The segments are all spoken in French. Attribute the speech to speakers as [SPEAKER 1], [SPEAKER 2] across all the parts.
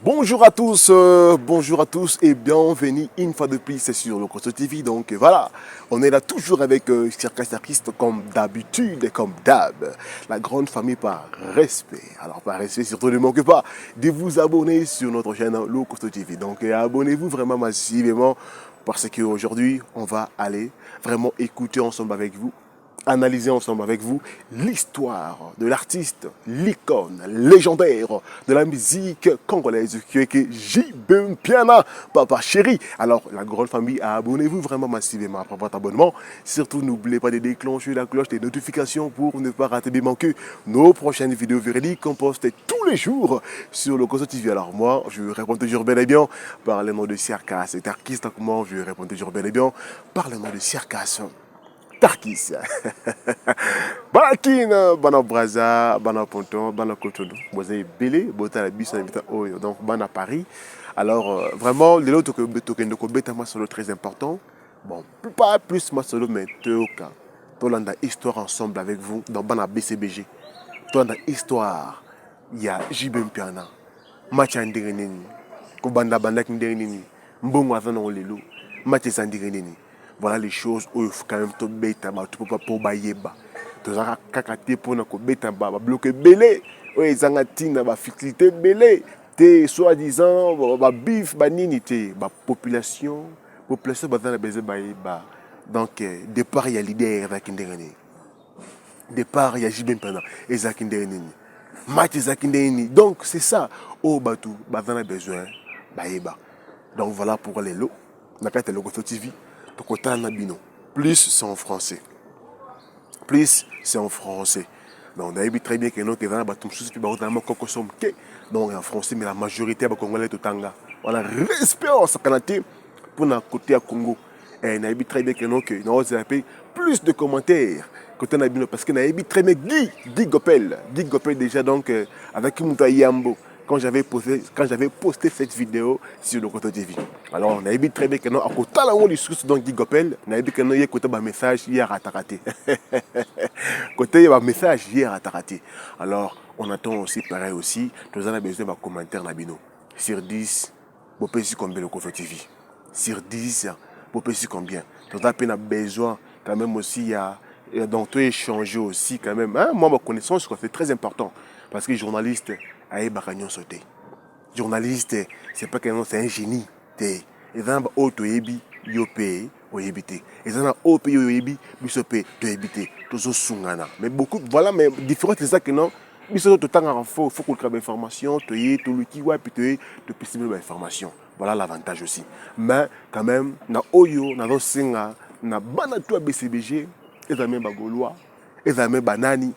[SPEAKER 1] Bonjour à tous et bienvenue une fois de plus sur le Costo TV. Donc voilà, on est là toujours avec Circus Artiste comme d'habitude et comme d'hab. La grande famille par respect. Alors par respect, surtout ne manquez pas de vous abonner sur notre chaîne Le Costo TV. Donc abonnez-vous vraiment massivement parce qu'aujourd'hui on va aller vraiment écouter ensemble avec vous, analyser ensemble avec vous l'histoire de l'artiste, l'icône légendaire de la musique congolaise qui est J.B. Mpiana, Papa Chéri. Alors, la grande famille, abonnez-vous vraiment massivement après votre abonnement. Surtout, n'oubliez pas de déclencher la cloche des notifications pour ne pas rater manquer nos prochaines vidéos véridiques qu'on poste tous les jours sur le Costo TV. Alors, moi, je réponds toujours bel et bien par le nom de Circus. Et Tarkis, donc moi, je réponds toujours bel et bien par le nom de Circus. Tarkis. Banakina, bana Braza, bana Ponton, bana Cotonou. Vous avez belé, bota la bus, donc bana Paris. Alors, vraiment, les autres que solo très important. Bon, pas plus ma solo, mais Théoka. Tout l'an histoire ensemble avec vous dans bana BCBG. Tout l'an histoire, il y a J.B. Mpiana. Macha Ndirenini. Kubanda Bandak Ndirenini. Mbongo Azano Lelo. Macha Sandirenini. Voilà les choses où il faut quand même te bêta, tu peux pas pour baïeba. Tu as kakate pour ne pas bêta, bloquer belé. Oui, zangatina, facilité belé. T'es soi-disant, bif, baninité, population, bazana baiser baïeba. Donc, départ, il y a l'idée avec Ndereni. Départ, il y a J.B. Mpiana et Zakindereni. Match Zakindereni. Donc, c'est ça. Oh, batou, bazana besoin, baïeba. Donc, voilà pour les lots. On a fait le Costo TV. Plus c'est en français. Plus c'est en français. Donc on a vu très bien que nous avons donc en français, mais la majorité est congolais tout tanga. On a respect en Sakanate pour notre côté à Congo. Et on a vu très bien que nous avons plus de commentaires côté Nabino parce que nous avons vu très bien Guy Gopel déjà donc avec Mouta Yambo. Quand j'avais posté cette vidéo sur le Costo TV. Alors, on a vu très bien que nous, à côté de la discours donc Guy Gopel, on a vu que nous, il y a côté un message hier à Taraté. Côté, il y a un message hier à Taraté. Alors, on attend aussi, pareil aussi, nous avons besoin d'un commentaire Nabino. Sur 10, vous pouvez combien le Costo TV? Sur 10, vous pouvez combien? Nous avons besoin quand même aussi, il y a donc tout échanger aussi quand même. Hein? Moi, ma connaissance, c'est très important. Parce que les journalistes, journaliste, c'est pas que c'est un génie. Ils ont auto yebi yopé oyebité. Ils ont auto yebi bisope to ebité. Tous sungana. Mais beaucoup voilà mais différent c'est ça que non. Biso to tanga faut qu'on crée information, to y to luki wa puis to possible information. Voilà l'avantage aussi. Mais quand même na oyo na do singa na bana to BCBG, ils ont même bagolois, ils ont même banani.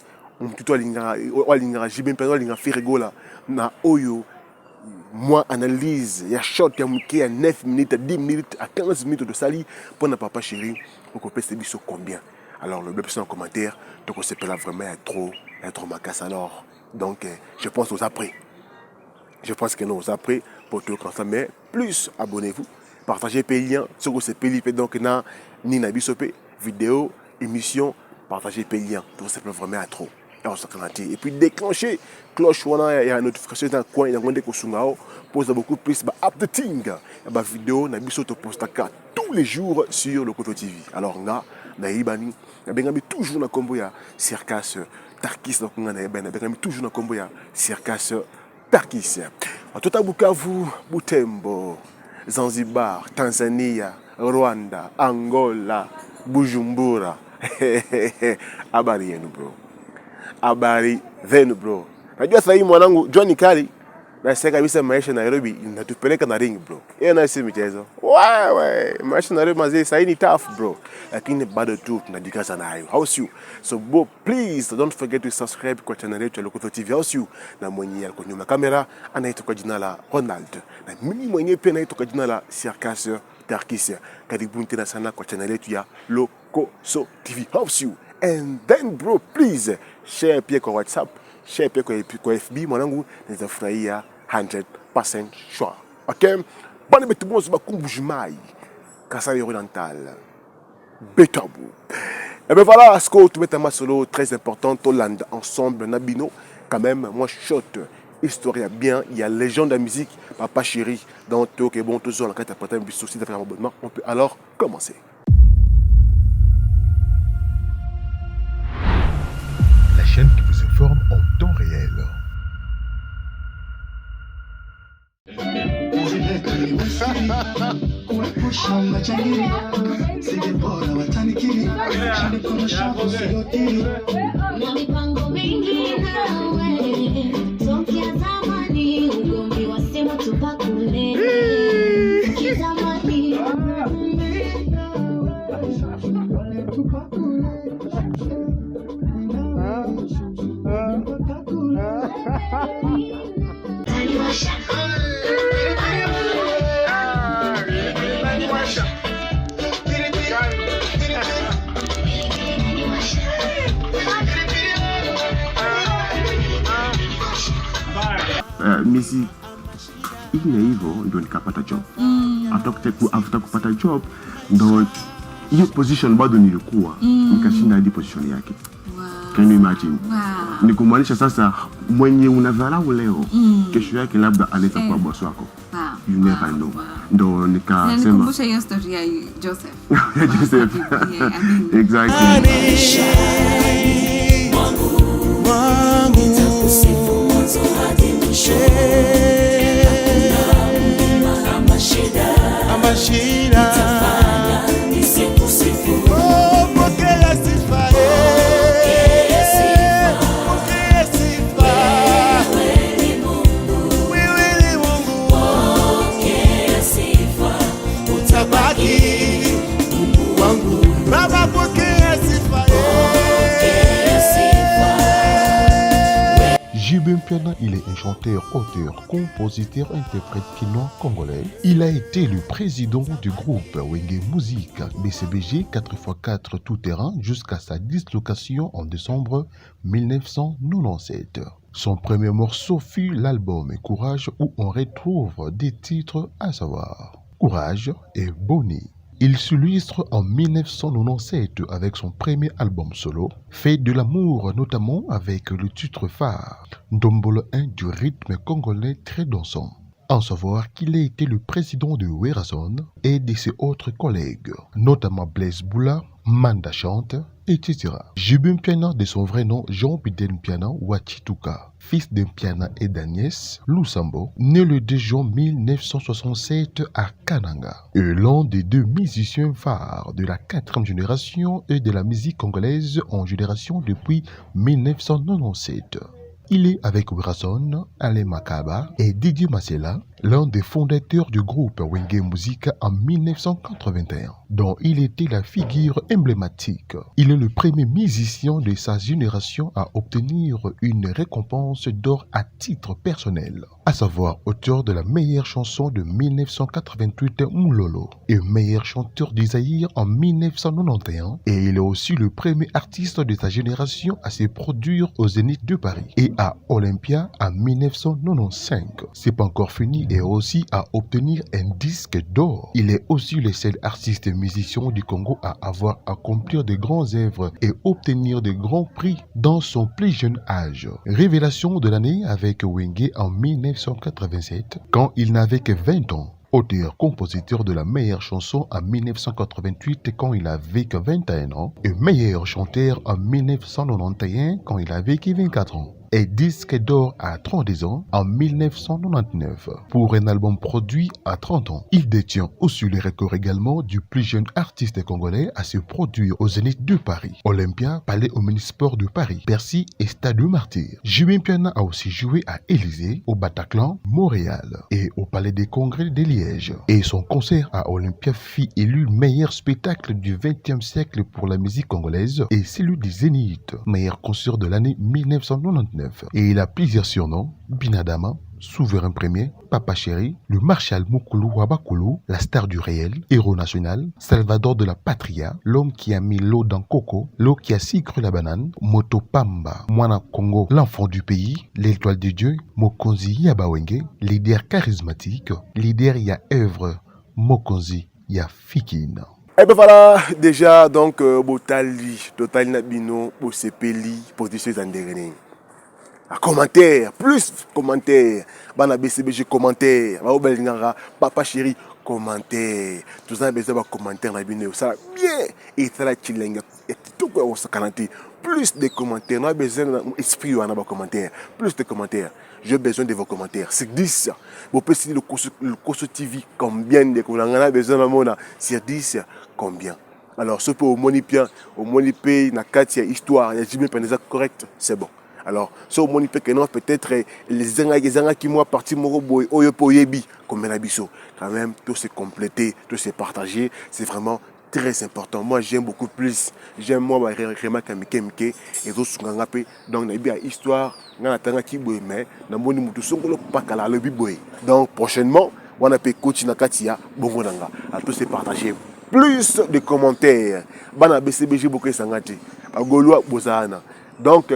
[SPEAKER 1] Tout alinga J.B. Mpiana alinga Ferregola na oyo moi analyse ya shot ya muke ya 9 minutes à 10 minutes à 15 minutes de sali pour na Papa Chéri pour qu'on puisse biso combien. Alors le bleu en commentaire donc on s'appelle vraiment trop macasse alors donc je pense aux après. Je pense que nous aux après pour tout comme ça mais plus abonnez-vous, partagez les liens sur ce pays donc na ni na bisope vidéo émission partagez les liens tout ça peut vraiment trop. Et puis déclencher cloche il y a une notification dans le coin il y a un ko pose beaucoup plus updating la vidéo na biso to poste tous les jours sur le Costo TV. Alors nga na ibani na benga toujours na kombo ya Circus Tarkis donc nga na benga toujours na kombo ya Circus Tarkis. Tota Bukavu, Butembo, Zanzibar, Tanzania, Rwanda, Angola, Bujumbura. Habari yenu bro. Habari zenu bro. Najua sasa hii mwanangu Johnny Kali na sasa kabisa maisha Nairobi inatupeleka na ring bro. Yeye na si michezo. Wewe maisha Nairobi mazee sasa ni tough bro. Lakini bado tu tunajikaza nayo. How's you? So bro, please don't forget to subscribe kwa channel yetu ya Le Costo TV. How's you? Na mwenye yako nyuma kamera anaitwa kwa jina la Ronald. Na mimi mwenyewe pia naitwa kwa jina la Circus Tarkis. Karibuni tena sana kwa channel yetu ya Le Costo TV. How's you? And then bro, please share pia kwa WhatsApp, share pia kwa FB mwanangu, nitafurahia 100% sure. Okay? Bana betu bonzo bakumbujimai. Kasai oriental. Betabu. Et ben voilà, ce que tu mets un solo très important, Hollande ensemble, Nabino, quand même, moi shot, histoire, il y a bien, il y a légende de la musique, Papa Chéri, dans Théo, bon, tout ça, la carte à porter un bus aussi de faire un abonnement. On peut alors commencer.
[SPEAKER 2] La chaîne qui vous informe en temps réel.
[SPEAKER 1] Missy, hivyo ndio nikapata job. After kupata job ndo hiyo position bado nilikuwa nikashinda hadi position yake. Can you imagine? Ni kumaanisha sasa mwenye unadharau leo kesho yake labda anaweza kuwa boss wako. You never know. Ndo nikasema
[SPEAKER 3] nikumbusha hiyo story ya Joseph.
[SPEAKER 1] Joseph. Exactly.
[SPEAKER 2] JB Mpiana, il est un chanteur, auteur, compositeur, interprète kinois-congolais. Il a été le président du groupe Wenge Music BCBG 4x4 tout-terrain jusqu'à sa dislocation en décembre 1997. Son premier morceau fut l'album Courage où on retrouve des titres à savoir Courage et Bonnie. Il s'illustre en 1997 avec son premier album solo, fait de l'amour notamment avec le titre phare, Ndombolo 1 du rythme congolais très dansant. En savoir qu'il a été le président de Werason et de ses autres collègues, notamment Blaise Boula, Manda Chante, etc. JB Mpiana, de son vrai nom Jean-Biden Mpiana Wachituka, fils d'Mpiana et d'Agnès Lusambo, né le 2 juin 1967 à Kananga, est l'un des deux musiciens phares de la 4e génération et de la musique congolaise en génération depuis 1997. Il est avec Werason, Alain Makaba et Didier Masela, l'un des fondateurs du groupe Wenge Music en 1981, dont il était la figure emblématique. Il est le premier musicien de sa génération à obtenir une récompense d'or à titre personnel, à savoir auteur de la meilleure chanson de 1988 Moulolo et meilleur chanteur du Zaïre en 1991, et il est aussi le premier artiste de sa génération à se produire au Zénith de Paris et à Olympia en 1995. C'est pas encore fini, et aussi à obtenir un disque d'or. Il est aussi le seul artiste et musicien du Congo à avoir accompli de grandes œuvres et obtenir de grands prix dans son plus jeune âge. Révélation de l'année avec Wenge en 1987, quand il n'avait que 20 ans. Auteur-compositeur de la meilleure chanson en 1988 quand il avait que 21 ans et meilleur chanteur en 1991 quand il avait que 24 ans. Et disque d'or à 32 ans en 1999 pour un album produit à 30 ans. Il détient aussi le record également du plus jeune artiste congolais à se produire au Zénith de Paris, Olympia, Palais Omnisport de Paris, Bercy et Stade de Martyrs. JB Mpiana a aussi joué à Élysée, au Bataclan, Montréal et au Palais des Congrès de Liège. Et son concert à Olympia fit élu meilleur spectacle du XXe siècle pour la musique congolaise et celui du Zénith, meilleur concert de l'année 1999. Et il a plusieurs surnoms, Binadama, Souverain Premier, Papa Chéri, le Marshal Mukulu Wabakulu, la star du réel, héros national, Salvador de la Patria, l'homme qui a mis l'eau dans Coco, l'eau qui a sucré la banane, Moto Pamba, Mwana Congo, l'enfant du pays, l'étoile de Dieu, Mokonzi Yabawenge, leader charismatique, leader ya œuvre, Mokonzi ya Fikine.
[SPEAKER 1] Et bien voilà, déjà, donc, Botali, Total Nabino, Bosepeli, position Zanderene. Commentaire, plus commentaire. Bana BCBG commentaire. Papa chéri commentaire. Tout ça besoin de commentaire na bino. Ça bien. Et ça la chilenga. Et tout quoi on s'acanter. Plus de commentaires. On a besoin d'esprit on a des commentaires. Plus de commentaires. J'ai besoin de vos commentaires. C'est 10. Vous pouvez citer le Kosso TV combien de commentaires. On a besoin de mon sur 10 combien. Alors ce pour au Monipé na Katia histoire, il y a Jimmy Peneza correct, c'est bon. Alors, ce Monipé que non peut-être les gens qui moi parti moro boy oyo yebi comme Menabiso. Quand même tout se compléter, tout se partager, c'est vraiment très important. Moi j'aime beaucoup plus. J'aime moi vraiment Kamike et autres sungangapé donc na bi histoire na tanga ki boy mais na moni mutu songolo pakala le biboy. Donc prochainement, on a pe coach na Katia bongo nanga. À tout se partager. Plus de commentaires. Bana BCBG beaucoup sangati. Agoloa bozana. Donc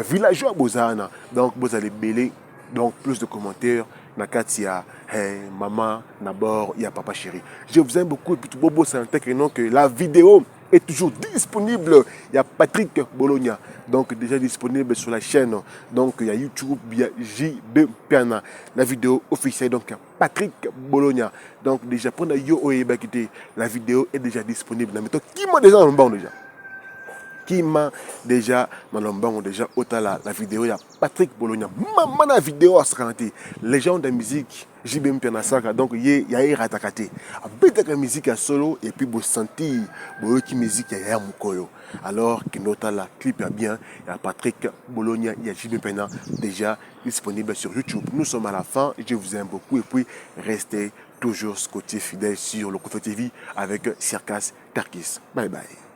[SPEAKER 1] villageois bozana. Donc vous allez belé. Donc plus de commentaires. Nakatia, hey, maman, d'abord, il y a papa chéri. Je vous aime beaucoup et puis tout bobo c'est un que non que la vidéo est toujours disponible. Il y a Patrick Bologna, donc déjà disponible sur la chaîne. Donc il y a YouTube, il y a JB Piana, la vidéo officielle. Donc Patrick Bologna. Donc déjà pendant yo oebakité, la vidéo est déjà disponible. Mais qui m'a déjà en bas déjà? Qui m'a déjà dans l'ombre déjà autant la vidéo il y a Patrick Bologna maman la vidéo à scanter les gens de musique JBM Piana Saka donc il y a ratakate abeta musique à solo et puis vous sentir qui musique il y a mukolo alors que notre la clip est bien il y a Patrick Bologna il y a JBM Piana déjà disponible sur YouTube. Nous sommes à la fin, je vous aime beaucoup et puis restez toujours scotché fidèle sur le Kosso TV avec Circas Tarkis. Bye bye.